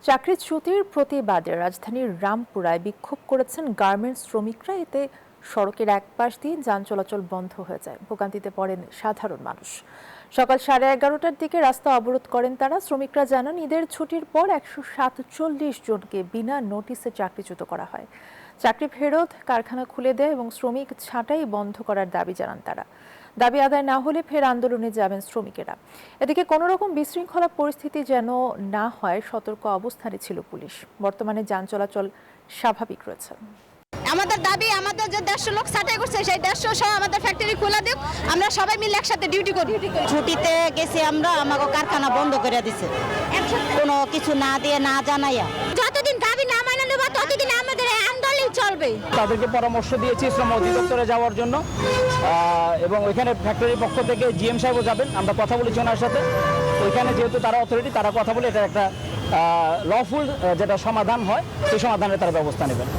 চাকরিচ্যুতির প্রতিবাদে রাজধানীর রামপুরায় বিক্ষোভ করেছেন গার্মেন্টস শ্রমিকরা। এতে সড়কের এক পাশ দিয়ে যান চলাচল বন্ধ হয়ে যায়, ভোগান্তিতে পড়েন সাধারণ মানুষ। সকাল 11:30টার দিকে রাস্তা অবরোধ করেন তারা। শ্রমিকরা জানান, ঈদের ছুটির পর 147 জনকে বিনা নোটিশে চাকরিচ্যুত করা হয়। চাকরি ফেরত, কারখানা খুলে দেয় এবং শ্রমিক ছাঁটাই বন্ধ করার দাবি জানান তারা। দাবি আদায় না হলে ফের আন্দোলনে যাবেন শ্রমিকেরা। এদিকে কোনো রকম বিশৃঙ্খলা পরিস্থিতি যেন না হয় সতর্ক অবস্থানে ছিল পুলিশ। বর্তমানে যান চলাচল স্বাভাবিক রয়েছে। আমাদের দাবি, আমাদের যে 150 লোক ছাঁটাই করছে সেই 150 সহ আমাদের ফ্যাক্টরি খোলা দিক, আমরা সবাই মিলে একসাথে ডিউটি করি। ছুটিতে গেছি আমরা, আমাকে কারখানা বন্ধ করে দিছে কোনো কিছু না দিয়ে, না জানাইয়া। যতদিন দাবি না মানে নেব ততদিন আমাদের এই আন্দোলন চলবে। তাদেরকে পরামর্শ দিয়েছি শ্রম অধিদপ্তরে যাওয়ার জন্য, এবং ওইখানে ফ্যাক্টরির পক্ষ থেকে জিএম সাহেবও যাবেন। আমরা কথা বলেছি ওনার সাথে। ওইখানে যেহেতু তারা অথরিটি, তারা কথা বলে এটা একটা লফুল যেটা সমাধান হয় সেই সমাধানের তারা ব্যবস্থা নেবেন।